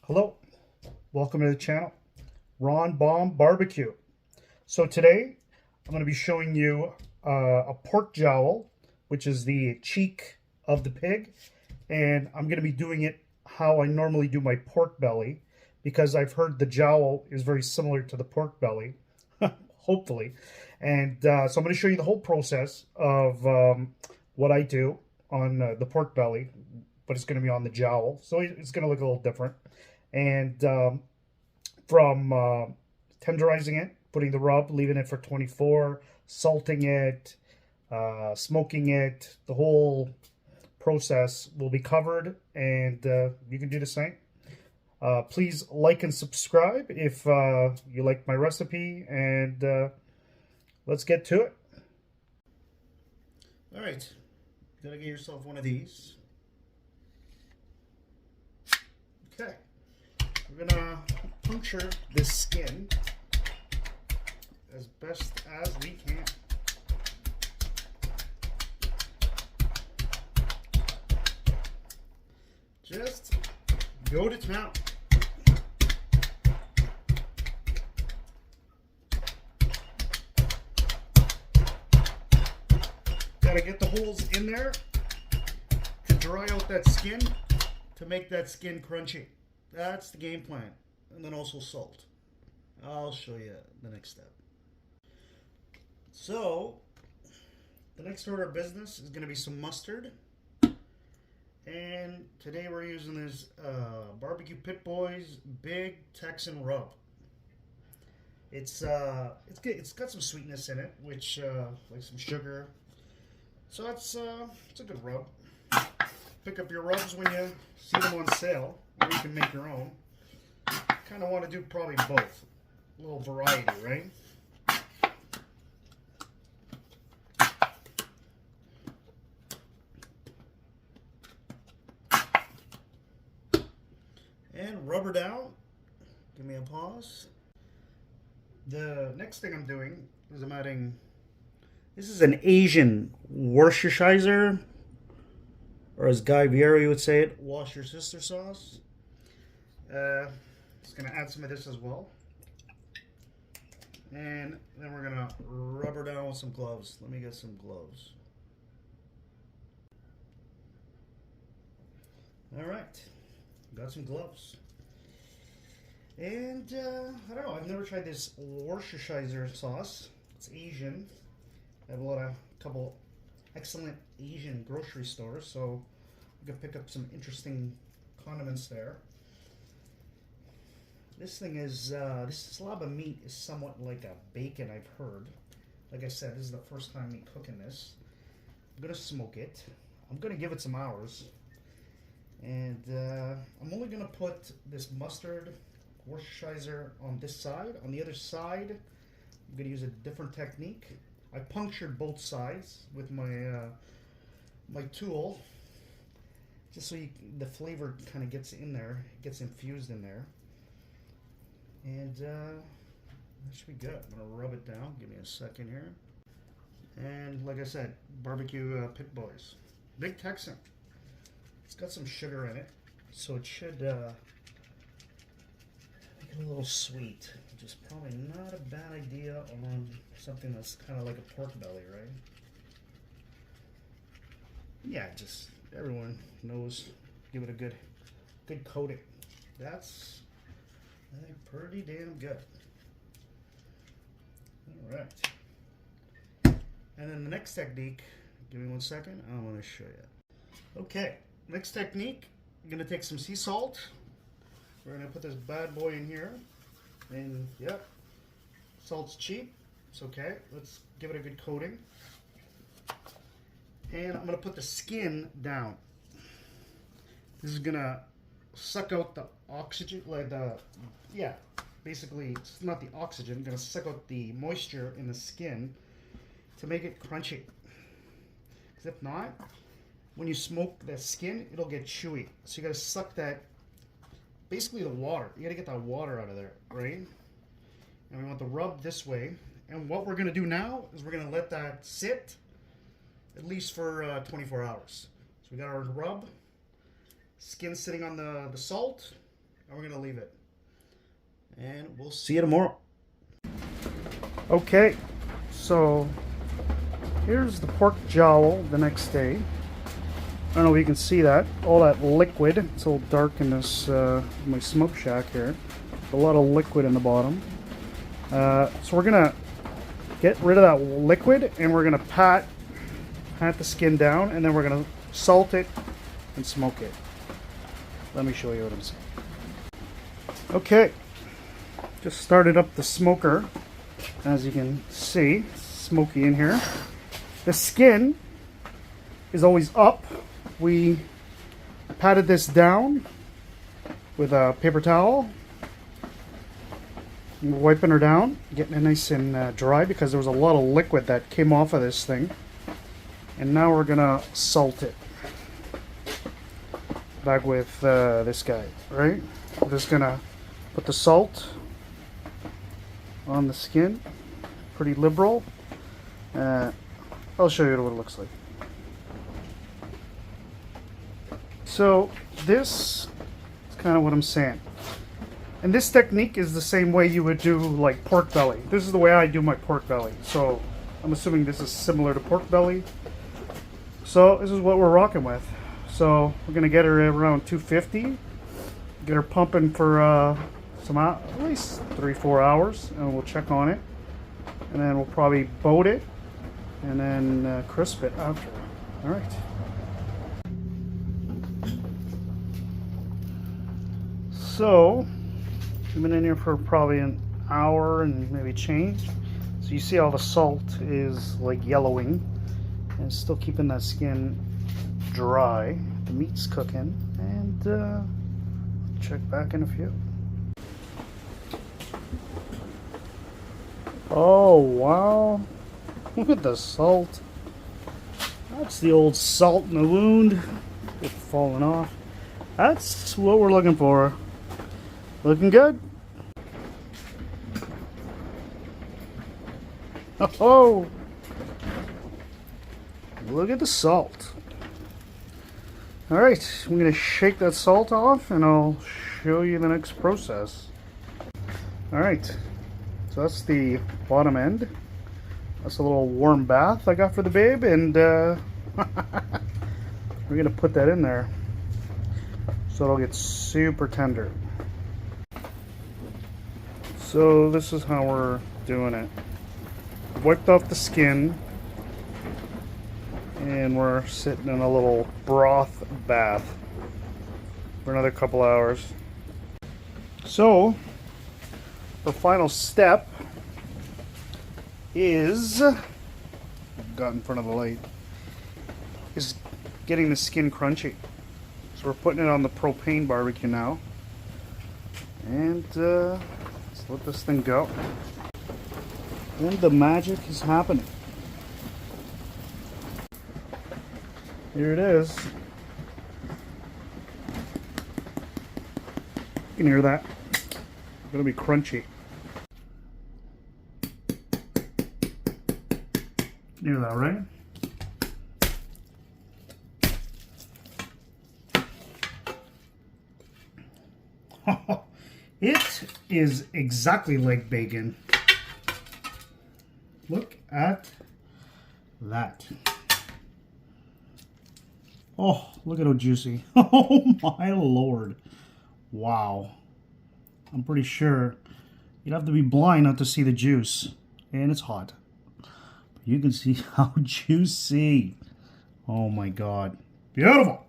Hello, welcome to the channel, Ron Bomb Barbecue. So today I'm going to be showing you a pork jowl, which is the cheek of the pig, and I'm going to be doing it how I normally do my pork belly, because I've heard the jowl is very similar to the pork belly, hopefully. And so I'm going to show you the whole process of what I do on the pork belly, but it's going to be on the jowl, so it's going to look a little different. And from tenderizing it, putting the rub, leaving it for 24, salting it, smoking it, the whole process will be covered, and you can do the same. Please like and subscribe if you like my recipe, and let's get to it. All right, you gotta get yourself one of these. Okay. We're gonna puncture this skin as best as we can. Just go to town. Gotta get the holes in there to dry out that skin, to make that skin crunchy. That's the game plan. And then also salt. I'll show you the next step. So, the next order of business is going to be some mustard. And today we're using this Barbecue Pit Boys Big Texan Rub. It's got some sweetness in it, which like some sugar. So it's a good rub. Pick up your rubs when you see them on sale, or you can make your own. Kind of want to do probably both. A little variety, right? And rub her down. Give me a pause. The next thing I'm doing is I'm adding, this is an Asian Worcestershire, or as Guy Fieri would say it, wash your sister sauce. Just gonna add some of this as well. And then we're gonna rub her down with some gloves. Let me get some gloves. All right, got some gloves. And I don't know, I've never tried this Worcestershire sauce. It's Asian. I have a couple excellent Asian grocery stores, so you can pick up some interesting condiments there. This thing is, this slab of meat is somewhat like a bacon, I've heard. Like I said, this is the first time me cooking this. I'm gonna smoke it. I'm gonna give it some hours. And I'm only gonna put this mustard Worcestershire on this side. On the other side, I'm gonna use a different technique. I punctured both sides with my my tool, just so the flavor kind of gets in there, gets infused in there. And that should be good. I'm gonna rub it down. Give me a second here. And like I said, Barbecue Pit Boys, Big Texan. It's got some sugar in it, so it should make it a little sweet, which is probably not a bad idea on something that's kind of like a pork belly, right? Yeah, just everyone knows. Give it a good coating. That's, I think, pretty damn good. All right. And then the next technique, give me 1 second, I want to show you. Okay, next technique, I'm going to take some sea salt. We're going to put this bad boy in here. And, yep, salt's cheap. It's okay. Let's give it a good coating. And I'm going to put the skin down. This is going to suck out the oxygen, like basically, it's not the oxygen, going to suck out the moisture in the skin to make it crunchy. Because if not, when you smoke the skin, it'll get chewy. So you got to suck that, basically the water. You got to get that water out of there, right? And we want the rub this way. And what we're going to do now is we're going to let that sit at least for 24 hours. So we got our rub, skin sitting on the salt, and we're gonna leave it. And we'll see you tomorrow. Okay, so here's the pork jowl the next day. I don't know if you can see that. All that liquid. It's a little dark in this my smoke shack here. A lot of liquid in the bottom. So we're gonna get rid of that liquid, and we're gonna pat the skin down, and then we're gonna salt it and smoke it. Let me show you what I'm saying. Okay, just started up the smoker. As you can see, smoky in here. The skin is always up. We patted this down with a paper towel. We're wiping her down, getting it nice and dry because there was a lot of liquid that came off of this thing. And now we're gonna salt it. Back with this guy, right? We're just gonna put the salt on the skin, pretty liberal. I'll show you what it looks like. So this is kind of what I'm saying. And this technique is the same way you would do like pork belly. This is the way I do my pork belly. So I'm assuming this is similar to pork belly. So this is what we're rocking with. So we're gonna get her around 250. Get her pumping for at least 3-4 hours, and we'll check on it. And then we'll probably boat it and then crisp it after. All right. So we've been in here for probably an hour and maybe change. So you see all the salt is like yellowing, and still keeping that skin dry. The meat's cooking, and check back in a few. Oh wow, look at the salt. That's the old salt in the wound. It's falling off. That's what we're looking for. Looking good. Oh, look at the salt. All right, I'm gonna shake that salt off, and I'll show you the next process. All right, so that's the bottom end. That's a little warm bath I got for the babe, and we're gonna put that in there so it'll get super tender. So this is how we're doing it. Wiped off the skin, and we're sitting in a little broth bath for another couple hours. So the final step is, got in front of the light, is getting the skin crunchy. So we're putting it on the propane barbecue now, and let's let this thing go. And the magic is happening. Here it is. You can hear that. It's gonna be crunchy. You hear that, right? It is exactly like bacon. Look at that. Oh, look at how juicy. Oh my lord. Wow. I'm pretty sure you'd have to be blind not to see the juice. And it's hot. You can see how juicy. Oh my god. Beautiful.